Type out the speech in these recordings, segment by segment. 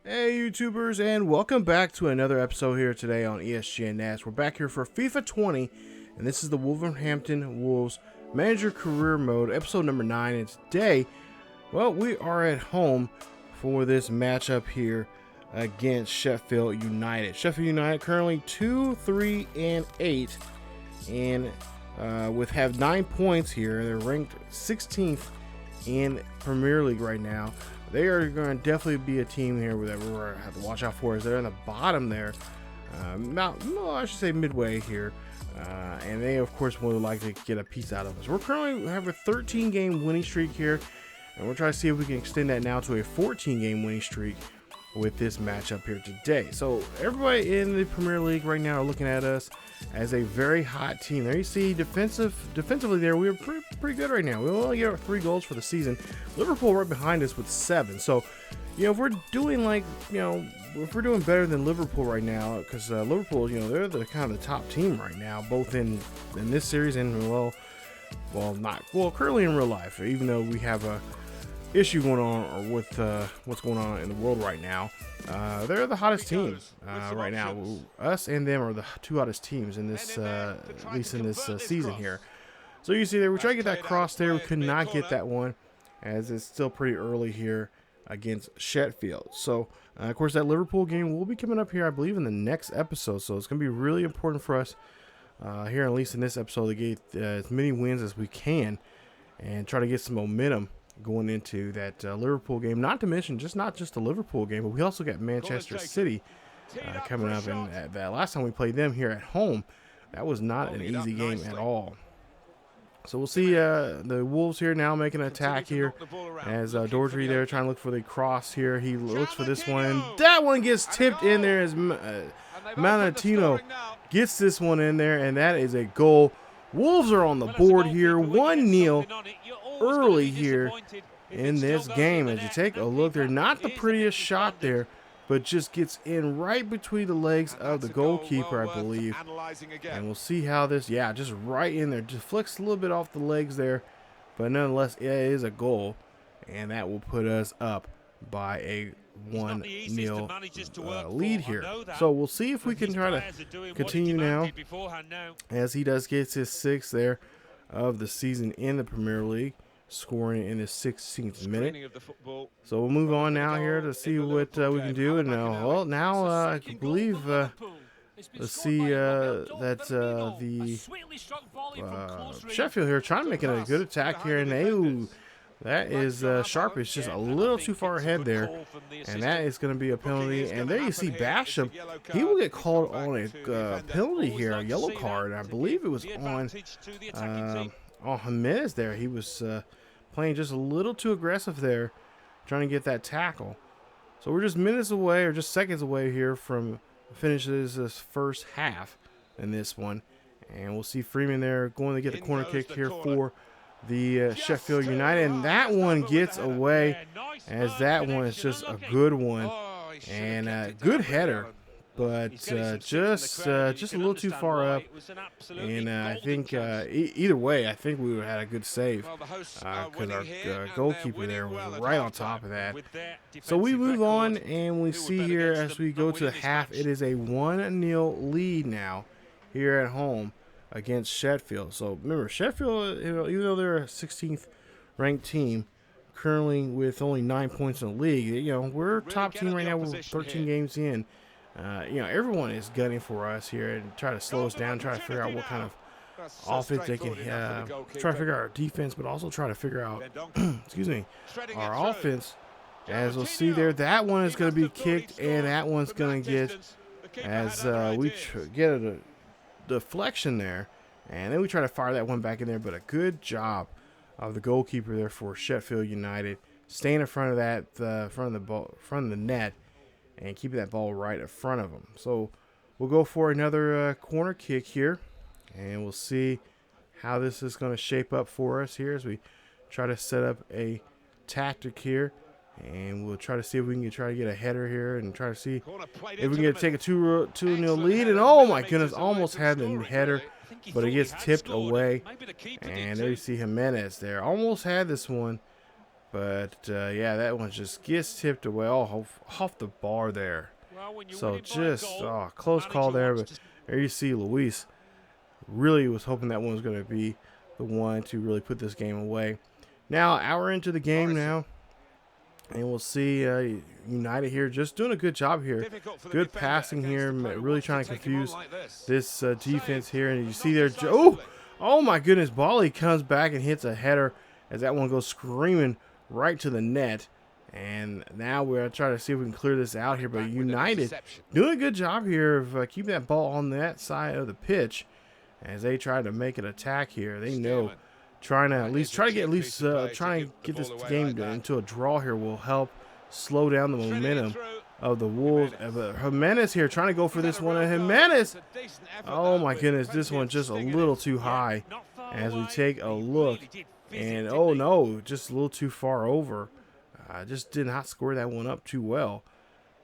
Hey YouTubers, and welcome back to another episode here today on ESGNet. We're back here for FIFA 20, and this is the Wolverhampton Wolves Manager Career Mode, episode number 9. And today, well, we are at home for this matchup here against Sheffield United. Sheffield United currently 2-3-8, and have 9 points here. They're ranked 16th in Premier League right now. They are going to definitely be a team here that we're going to have to watch out for, as they're in the bottom there, I should say midway here, and they of course would like to get a piece out of us. We're currently have a 13-game winning streak here, and we're trying to see if we can extend that now to a 14-game winning streak with this matchup here today. So everybody in the Premier League right now are looking at us as a very hot team. There you see defensively there, we're pretty good right now. We only get 3 goals for the season. Liverpool right behind us with 7. So, if we're doing if we're doing better than Liverpool right now, because Liverpool, they're the kind of the top team right now, both in this series and currently in real life, even though we have a issue going on with what's going on in the world right now. They're the hottest team right now. Us and them are the 2 hottest teams in this, at least in this season here. So you see there, we try to get that cross there. We could not get that one, as it's still pretty early here against Sheffield. So of course that Liverpool game will be coming up here, I believe, in the next episode. So it's going to be really important for us here, at least in this episode, to get as many wins as we can and try to get some momentum going into that Liverpool game. Not to mention, not just the Liverpool game, but we also got Manchester City coming up. And that last time we played them here at home, that was not an easy game at all. So we'll see the Wolves here now making an attack here, as Dordry there trying to look for the cross here. He looks for this one, and that one gets tipped in there as Manatino gets this one in there, and that is a goal. Wolves are on the board here, 1-0 early here in this game. As you take a look, they're not the prettiest shot there, but just gets in right between the legs of the goalkeeper, I believe. And we'll see how this, just right in there, just flicks a little bit off the legs there, but nonetheless it is a goal, and that will put us up by a 1-0 lead here. So we'll see if we can try to continue now, as he does get his 6th there of the season in the Premier League, scoring in his 16th minute. So we'll move on now here to see what we can do. And now I believe let's see that the Sheffield here trying to make a good attack here, and that is Sharp is just a little too far ahead there, and that is going to be a penalty. And there you see Basham, he will get called on a penalty here, a yellow card. I believe it was on Jimenez there. He was playing just a little too aggressive there, trying to get that tackle. So we're just minutes away, or just seconds away here from finishes this first half in this one. And we'll see Freeman there going to get the corner kick here for the Sheffield United, and that one gets away, as that one is just a good one, and a good header, but just a little too far up. And I think either way, I think we would have had a good save, because our goalkeeper there was right on top of that. So we move on, and we see here as we go to the half, it is a 1-0 lead now here at home against Sheffield. So remember, Sheffield, even though they're a 16th ranked team, currently with only 9 points in the league, we're top team right now. We're 13 games in. Everyone is gunning for us here and try to slow us down, try to figure out what kind of offense they can try to figure out our defense, but also try to figure out excuse me, our offense. As we'll see there, that one is going to be kicked, and that one's going to get, as we get a deflection there, and then we try to fire that one back in there. But a good job of the goalkeeper there for Sheffield United, staying in front of that front of the net, and keeping that ball right in front of them. So we'll go for another corner kick here, and we'll see how this is going to shape up for us here as we try to set up a tactic here. And we'll try to see if we can try to get a header here, and try to see if we can take a 2-0 lead. And oh my goodness, almost had the header, but it gets tipped away. And there you see Jimenez there, almost had this one, But, yeah, that one just gets tipped away off the bar there. So just close call there. But there you see Luis really was hoping that one was going to be the one to really put this game away. Now, hour into the game now. And we'll see United here just doing a good job here. Good passing here. Really trying to confuse this defense here. And you see there, oh my goodness. Bali comes back and hits a header as that one goes screaming right to the net. And now we're going to try to see if we can clear this out here. But United doing a good job here of keeping that ball on that side of the pitch as they try to make an attack here. They know trying to get this game into a draw here will help slow down the momentum of the Wolves. But Jimenez here trying to go for this one. And Jimenez, oh my goodness, this one just a little too high as we take a look. And oh no, just a little too far over. Just did not score that one up too well.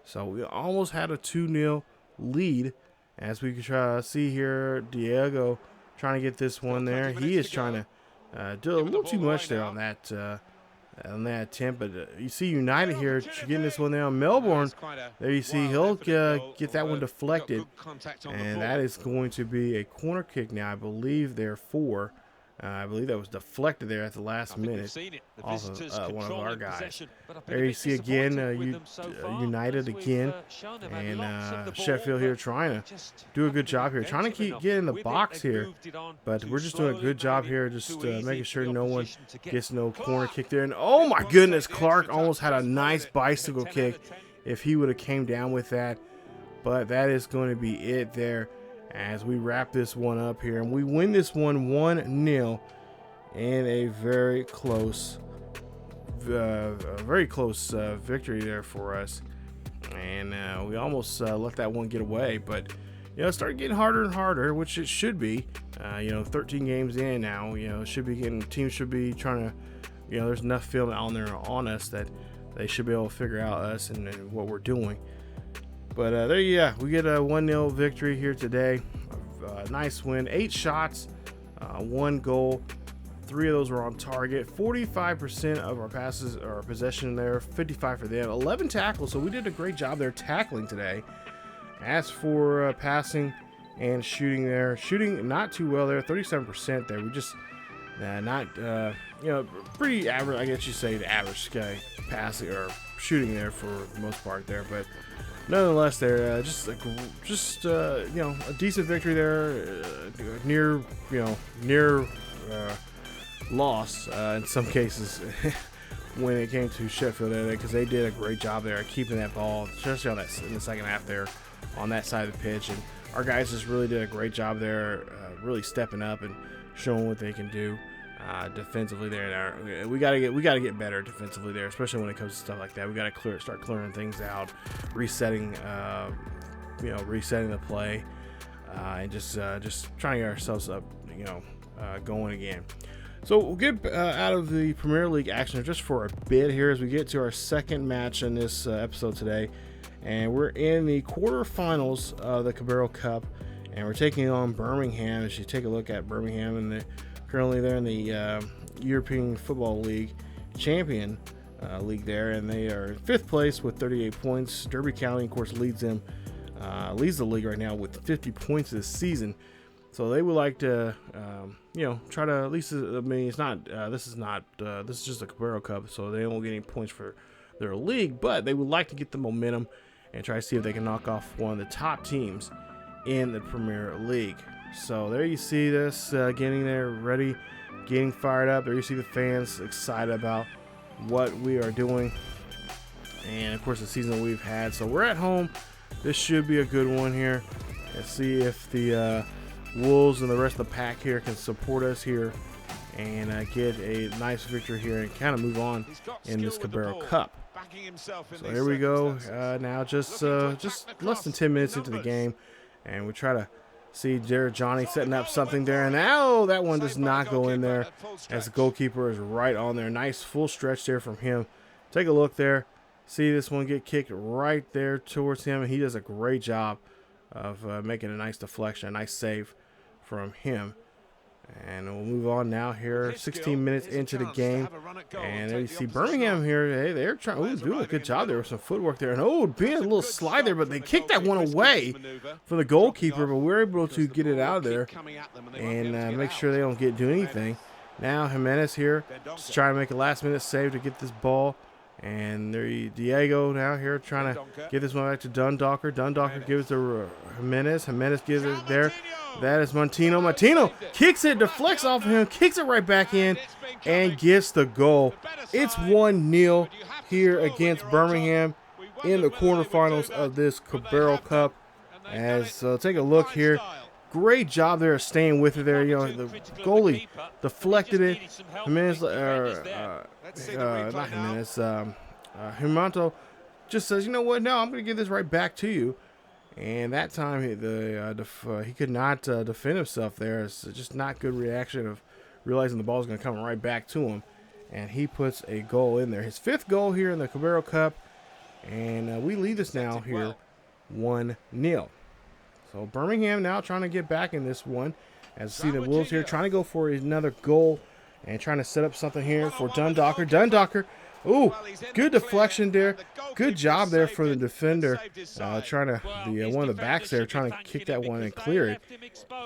So we almost had a 2-0 lead as we could try to see here. Diego trying to get this one there. He is trying to do a little too much there on that attempt, but you see United here getting this one there on Melbourne. There you see he'll get that one deflected, and that is going to be a corner kick now, I believe. Therefore, I believe that was deflected there at the last minute off of one of our guys. There you see again United again, and Sheffield here trying to do a good job here, trying to get in the box here, but we're just doing a good job here, just making sure no one gets no corner kick there. And oh my goodness, Clark almost had a nice bicycle kick if he would have came down with that, but that is going to be it there as we wrap this one up here, and we win this one 1-0 in a very close victory there for us. And we almost let that one get away, but it started getting harder and harder, which it should be. 13 games in now, teams should be trying to, there's enough film on there on us that they should be able to figure out us and what we're doing. But we get a 1-0 victory here today. Nice win. 8 shots, 1 goal. 3 of those were on target. 45% of our passes or possession there. 55 for them. 11 tackles. So we did a great job there tackling today. As for passing and shooting there, shooting not too well there. 37% there. We just pretty average. I guess you say the average guy passing or shooting there for the most part there, but nonetheless, there just a decent victory there, near loss in some cases when it came to Sheffield United, because they did a great job there at keeping that ball, especially on that in the second half there on that side of the pitch, and our guys just really did a great job there, really stepping up and showing what they can do defensively there. We gotta get better defensively there, especially when it comes to stuff like that. We gotta start clearing things out, resetting the play, and just trying to get ourselves up, going again. So we'll get out of the Premier League action just for a bit here as we get to our second match in this episode today, and we're in the quarterfinals of the Carabao Cup, and we're taking on Birmingham. As you take a look at Birmingham, and currently they're in the European Football League Champion League there, and they are in 5th place with 38 points. Derby County, of course, leads the league right now with 50 points this season. So they would like to, try to at least. I mean, it's not. This is just a Carabao Cup, so they won't get any points for their league. But they would like to get the momentum and try to see if they can knock off one of the top teams in the Premier League. So there you see this getting there, ready, getting fired up. There you see the fans excited about what we are doing, and of course the season we've had. So we're at home. This should be a good one here. Let's see if the Wolves and the rest of the pack here can support us here and get a nice victory here and kind of move on in this Carabao Cup. So here we go. Now just less than 10 minutes into the game, and we try to see Jared Johnny setting up something there, and now that one does not go in there as the goalkeeper is right on there. Nice full stretch there from him. Take a look there. See this one get kicked right there towards him, and he does a great job of making a nice deflection, a nice save from him. And we'll move on now here. 16 minutes into the game. And there you see Birmingham here. Hey, they're trying, doing a good job there with some footwork there. And being a little slide there, but they kicked that one away for the goalkeeper. But we're able to get it out of there and make sure they don't do anything. Now Jimenez here, just trying to make a last-minute save to get this ball. And there Diego now here trying to get this one back to Dundalker. Dundalker gives it to Jimenez. Jimenez gives it there. That is Montino. Montino kicks it, deflects off of him, kicks it right back in, and gets the goal. It's 1-0 here against Birmingham in the quarterfinals of this Carabao Cup. As take a look here. Great job there of staying with it there. You know, the goalie deflected it. Jimenez, not Jimenez, Himanto just says, you know what, no, I'm going to give this right back to you. And that time he could not defend himself there. It's just not good reaction of realizing the ball is going to come right back to him. And he puts a goal in there. His 5th goal here in the Carabao Cup. And we lead this now here 1-0. So Birmingham now trying to get back in this one. As you see the Wolves here trying to go for another goal and trying to set up something here for Dundalker. Dundalker, ooh, good deflection there. Good job there for the defender. Trying to, one of the backs there trying to kick that one and clear it.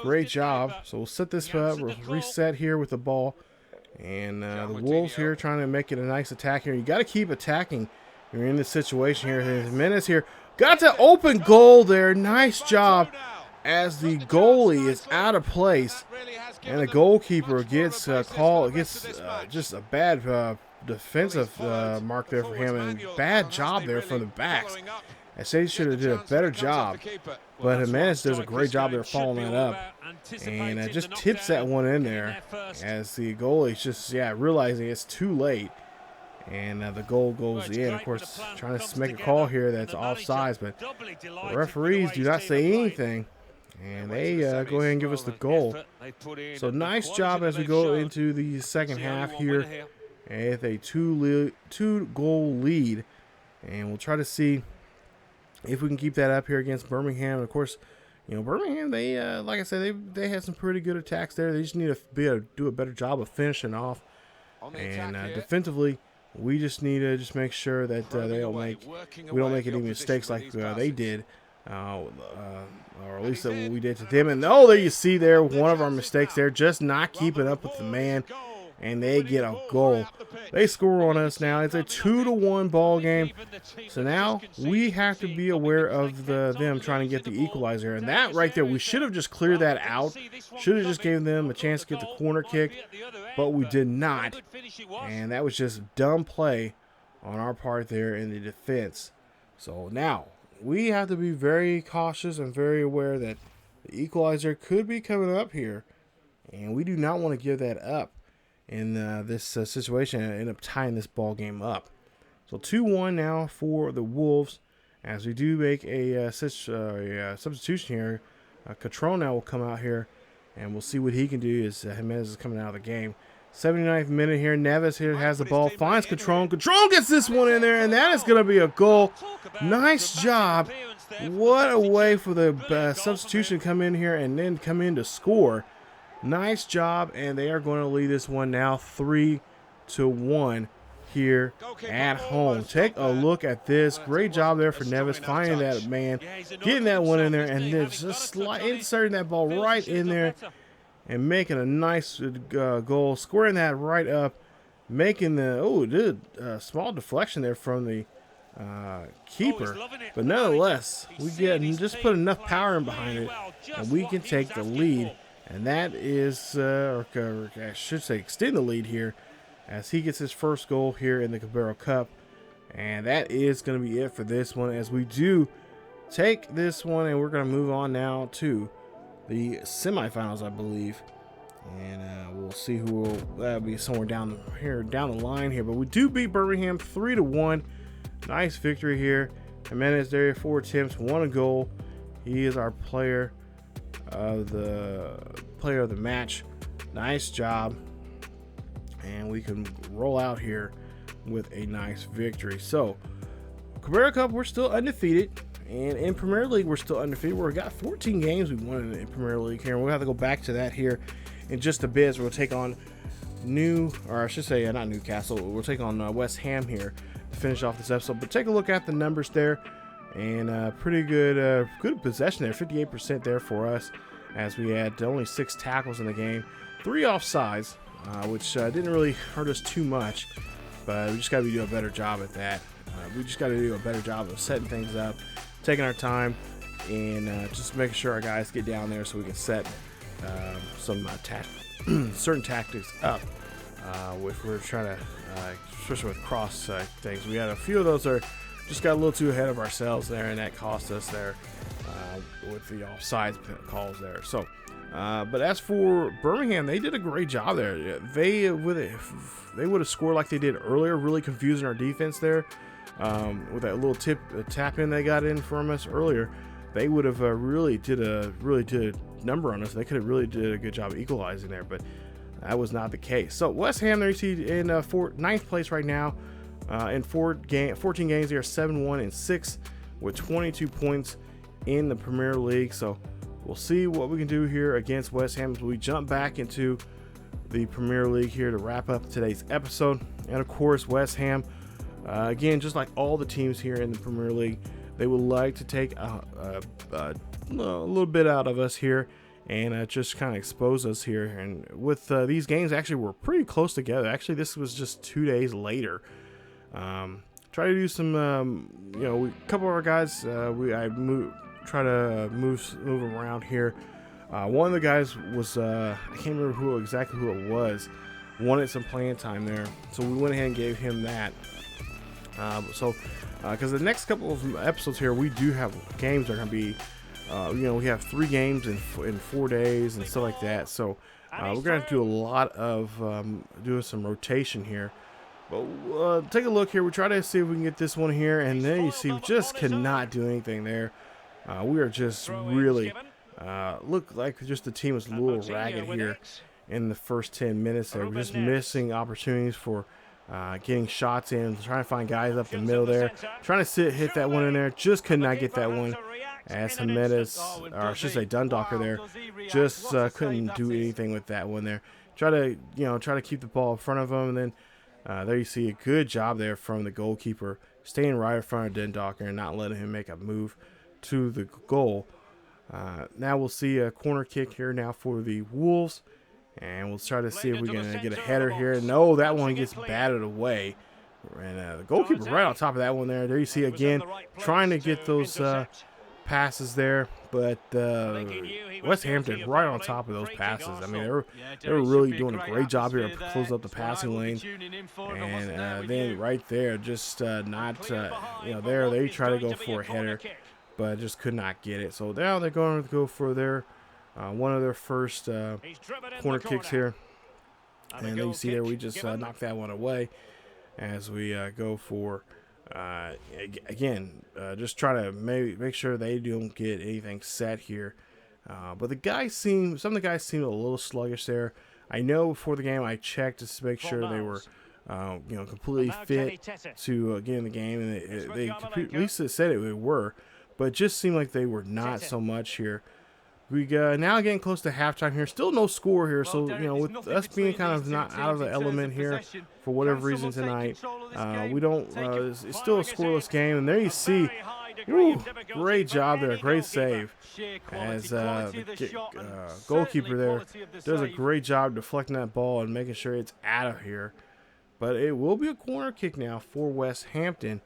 Great job. So we'll set this up. We'll reset here with the ball. And the Wolves here trying to make it a nice attack here. You got to keep attacking. You're in this situation here. Jimenez here. Got the open goal there. Nice job as the goalie is out of place. And the goalkeeper gets called. Gets just a bad defensive mark there for him. And bad job there from the backs. I say he should have did a better job. But Jimenez does a great job there following that up. And just tips that one in there as the goalie's just, realizing it's too late. And the goal goes in. Of course, trying to make a call here that's offsides, but the referees do not say anything. And they go ahead and give us the goal. So nice job as we go into the second half here with a two-goal lead. And we'll try to see if we can keep that up here against Birmingham. Of course, Birmingham, they like I said, they had some pretty good attacks there. They just need to do a better job of finishing off. And defensively, we just need to make sure that we don't make any mistakes like they did, or at least what we did to them. And there you see there one of our mistakes there, just not keeping up with the man, and they get a goal. They score on us now. It's a 2-1 ball game. So now we have to be aware of them trying to get the equalizer. And that right there, we should have just cleared that out. Should have just gave them a chance to get the corner kick, but we did not. And that was just dumb play on our part there in the defense. So now we have to be very cautious and very aware that the equalizer could be coming up here. And we do not want to give that up in this situation and end up tying this ball game up. So 2-1 now for the Wolves as we do make a substitution here. Catrone now will come out here and we'll see what he can do as Jimenez is coming out of the game. 79th minute here. Neves here has the ball, finds Catrone. Catrone gets this one in there, and that is going to be a goal. Nice job. What a way for the substitution to come in here and then come in to score. Nice job, and they are going to lead this one now 3-1 here at home. Take a look at this. Great job there for Neves, finding that man, getting that one in there, and then just inserting that ball right in there and making a nice goal, squaring that right up, making the small deflection there from the keeper, but nonetheless, we just put enough power in behind it, and we can take the lead. And that is, or I should say, extend the lead here as he gets his first goal here in the Carabao Cup. And that is going to be it for this one as we do take this one. And we're going to move on now to the semifinals, I believe. And we'll see who will, that'll be somewhere down the line here. But we do beat Birmingham 3-1. Nice victory here. Jimenez there, 4 attempts, 1 goal. He is our player of the match. Nice job, and we can roll out here with a nice victory. So Carabao Cup, we're still undefeated, and in Premier League we're still undefeated. We've got 14 games we won in Premier League here, and we'll have to go back to that here in just a bit. So we'll take on not Newcastle. We'll take on West Ham here to finish off this episode. But take a look at the numbers there, and pretty good possession there, 58% there for us, as we had only 6 tackles in the game, 3 offsides, which didn't really hurt us too much. But we just got to do a better job at that. We just got to do a better job of setting things up, taking our time, and just making sure our guys get down there so we can set some certain tactics up. If we're trying to, especially with cross things, we had a few of those that just got a little too ahead of ourselves there, and that cost us there with the offsides calls there. So, but as for Birmingham, they did a great job there. They would have scored like they did earlier, really confusing our defense there with that little tap in they got in from us earlier. They would have really did a number on us. They could have really did a good job of equalizing there, but that was not the case. So West Ham, there you see in 9th place right now. In 14 games, they are 7-1-6 with 22 points in the Premier League. So we'll see what we can do here against West Ham as we jump back into the Premier League here to wrap up today's episode. And of course, West Ham, again, just like all the teams here in the Premier League, they would like to take a little bit out of us here and just kind of expose us here. And with these games, actually, we're pretty close together. Actually, this was just 2 days later. Try to do some, a couple of our guys, try to move them around here. One of the guys was, I can't remember exactly who it was, wanted some playing time there. So we went ahead and gave him that. Because the next couple of episodes here, we do have games that are going to be, we have 3 games in 4 days and stuff like that. So we're going to do a lot of doing some rotation here. But take a look here. We try to see if we can get this one here, and then you see we just cannot do anything there. We are just really look like just the team is a little ragged here in the first 10 minutes there. We're just missing opportunities for getting shots in, trying to find guys up the middle there, trying to hit that one in there. Just could not get that one, as Jimenez, or I should say Dundalker there, just couldn't do anything with that one there. Try to keep the ball in front of him, and then there you see a good job there from the goalkeeper, staying right in front of Dundalker and not letting him make a move to the goal. Now we'll see a corner kick here now for the Wolves. And we'll try to see if we can get a header here. No, that one gets batted away. And the goalkeeper right on top of that one there. There you see again, trying to get those passes there. But West Hampton right on top of those passes. I mean, they were really doing a great job here to close up the passing lane. And then right there, just not, there they try to go for a header, but just could not get it. So now they're going to go for their one of their first corner kicks here. And then you see there we just knocked that one away as we go for, again, just try to make sure they don't get anything set here. But some of the guys seemed a little sluggish there. I know before the game I checked to make sure they were completely fit to get in the game. And they at least it said they were. But it just seemed like they were not so much here. We now getting close to halftime here. Still no score here, so with us being kind of not out of the element here for whatever reason tonight, we don't. It's still a scoreless game, and there you see, great job there, great save, as the goalkeeper there does a great job deflecting that ball and making sure it's out of here. But it will be a corner kick now for West Hampton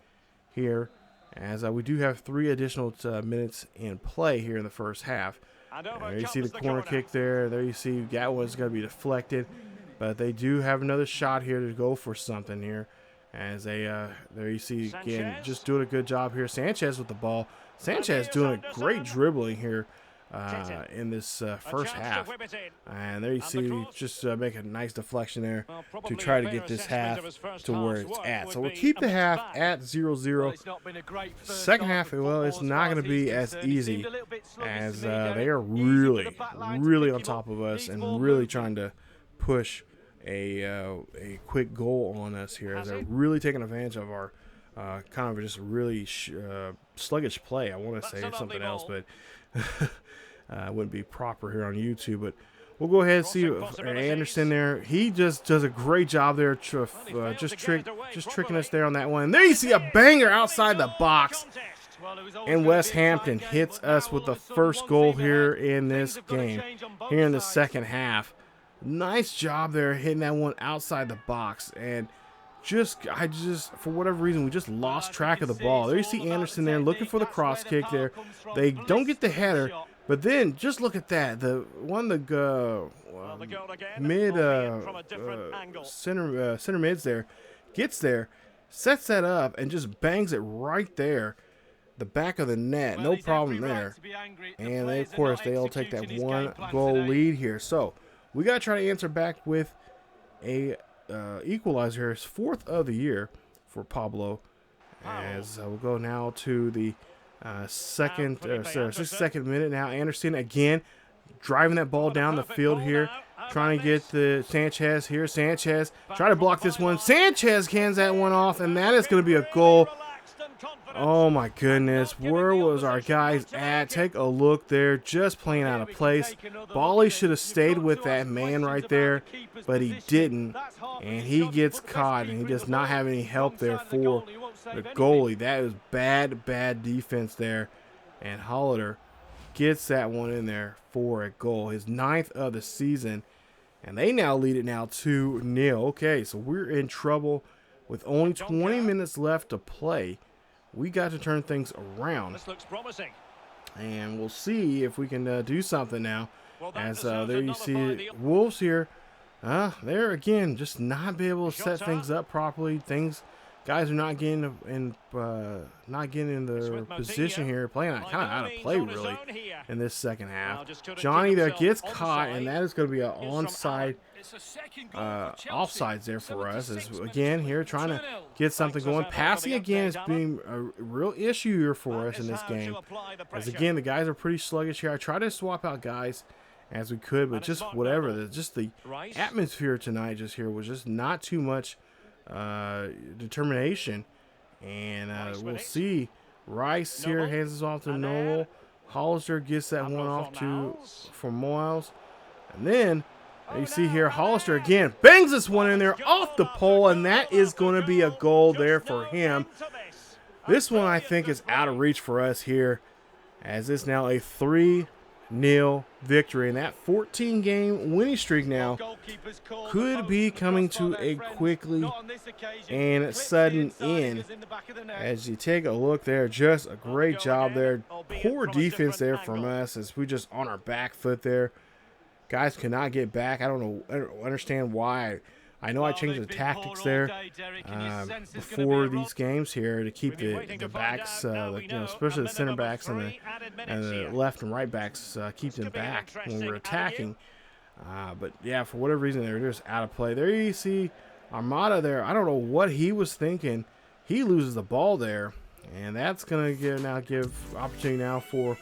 here, as we do have 3 additional minutes in play here in the first half. There you see the corner kick there. There you see Gatwin's going to be deflected. But they do have another shot here to go for something here. As there you see, again, just doing a good job here. Sanchez with the ball. Sanchez doing a great dribbling here in this first half. And there you see just make a nice deflection there to try to get this half to where it's at. So we'll keep the half at 0-0. Second half, well, it's not going to be as easy, as they are really, really on top of us and really trying to push a quick goal on us here, as they're really taking advantage of our kind of just really sluggish play. I want to say something else, but wouldn't be proper here on YouTube. But we'll go ahead and see Anderson there. He just does a great job there, just tricking us there on that one. And there you see a banger outside the box. And Wolverhampton hits us with the first goal here in this game, here in the second half. Nice job there hitting that one outside the box. And for whatever reason, we just lost track of the ball. There you see Anderson there looking for the cross kick there. They don't get the header, but then just look at that. The center mids there gets there, sets that up, and just bangs it right there. The back of the net, no problem there. And they, of course, they'll take that 1-goal lead here. So we got to try to answer back with a equalizer. His 4th of the year for Pablo. As we'll go now to the 62nd minute now. Anderson again driving that ball down the field here. Trying to get the Sanchez here. Sanchez try to block this one. Sanchez cans that one off, and that is going to be a goal. Oh my goodness, where was our guys at? Take a look there, just playing out of place. Bally should have stayed with that man right there, but he didn't, and he gets caught, and he does not have any help there for the goalie. That is bad defense there, and Hollander gets that one in there for a goal, his 9th of the season, and they now lead it now 2-0. Okay, so we're in trouble with only 20 minutes left to play. We got to turn things around. This looks promising. And we'll see if we can do something now. As there you see Wolves here. They're again just not be able to set things up properly. Guys are not getting in their position here, playing kind of out of play really in this second half. Johnny there gets caught, and that is going to be an onside, offsides there for us. As again here trying to get something going. Passing again is being a real issue here for us in this game. As again the guys are pretty sluggish here. I try to swap out guys as we could, but just whatever. Just the atmosphere tonight just here was just not too much determination, and we'll see. Rice here hands us off to Noel. Hollister gets that one off for Miles, and then you see here Hollister again bangs this one in there off the pole, and that is going to be a goal there for him. This one I think is out of reach for us here, as it's now a 3-0 victory, and that 14-game winning streak now could be coming to a quickly and sudden end. As you take a look there, just a great job there. Poor defense there from us, as we just on our back foot there. Guys cannot get back. I don't understand why. I know I changed the tactics there before these games here to keep the backs, especially the center backs and the left and right backs, keep them back when we're attacking. But yeah, for whatever reason, they're just out of play. There you see Armada there. I don't know what he was thinking. He loses the ball there, and that's going to give opportunity now for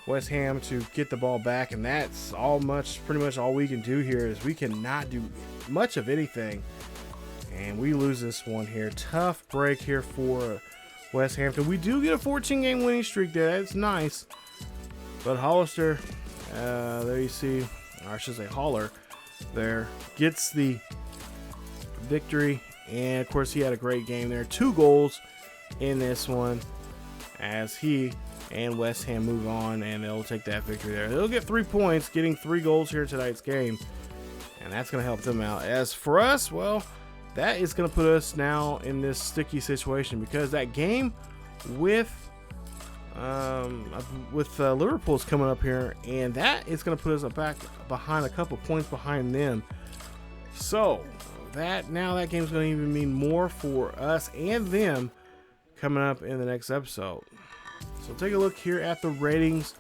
West Ham to get the ball back, and that's pretty much all we can do here. Is we cannot do much of anything, and we lose this one here. Tough break here for West Hampton. We do get a 14-game winning streak there. That's nice, but Hollister, there you see, or I should say Holler, there gets the victory, and of course he had a great game there. 2 goals in this one, as he and West Ham move on, and they'll take that victory there. They'll get 3 points, getting 3 goals here tonight's game, and that's going to help them out. As for us, well, that is going to put us now in this sticky situation, because that game with Liverpool is coming up here, and that is going to put us back behind, a couple points behind them. So that game's going to even mean more for us and them coming up in the next episode. So take a look here at the ratings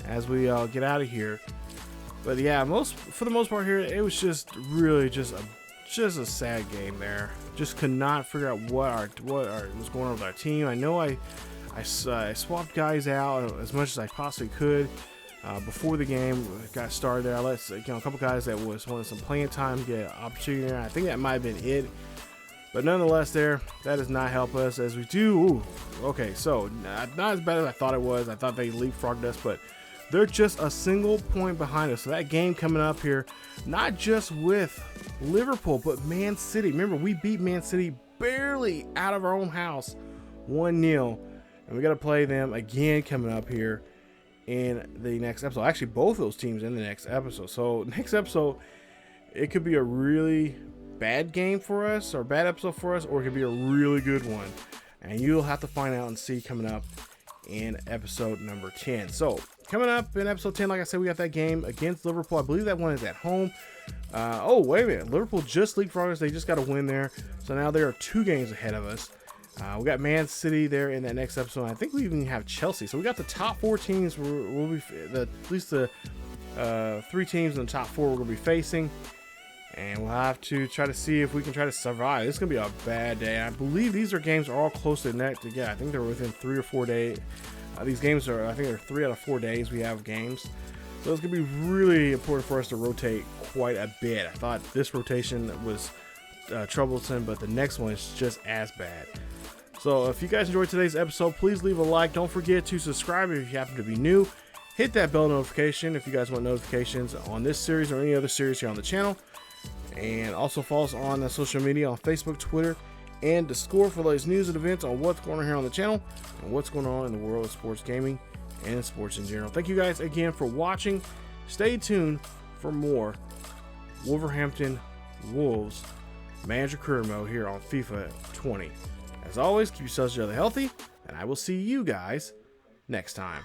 as we get out of here. But yeah, for the most part here, it was just really just a sad game there. Just could not figure out what was going on with our team. I know I swapped guys out as much as I possibly could before the game got started there. I let a couple guys that wanted some playing time get an opportunity there. I think that might have been it. But nonetheless, that does not help us, as we do. Okay, so not as bad as I thought it was. I thought they leapfrogged us, but They're just a single point behind us. So that game coming up here, not just with Liverpool, but Man City. Remember, we beat Man City barely out of our own house, 1-0. And we got to play them again coming up here in the next episode. Actually, both of those teams in the next episode. So next episode, it could be a really bad game for us, or bad episode for us, or it could be a really good one. And you'll have to find out and see coming up in episode number 10. So coming up in episode 10, like I said, we got that game against Liverpool. I believe that one is at home. Oh, wait a minute. Liverpool just leapfrogged us. They just got a win there. So now they are 2 games ahead of us. We got Man City there in that next episode. I think we even have Chelsea. So we got the top 4 teams. We'll be at least the 3 teams in the top 4 we're going to be facing. And we'll have to try to see if we can try to survive. This is going to be a bad day. I believe these games are all close to net together. I think they're within 3 or 4 days. These games are, I think they're 3 out of 4 days we have games. So it's going to be really important for us to rotate quite a bit. I thought this rotation was troublesome, but the next one is just as bad. So if you guys enjoyed today's episode, please leave a like. Don't forget to subscribe if you happen to be new. Hit that bell notification if you guys want notifications on this series or any other series here on the channel. And also follow us on social media on Facebook, Twitter, and Discord for the latest news and events on what's going on here on the channel and what's going on in the world of sports gaming and sports in general. Thank you guys again for watching. Stay tuned for more Wolverhampton Wolves Manager Career Mode here on FIFA 20. As always, keep yourselves healthy, and I will see you guys next time.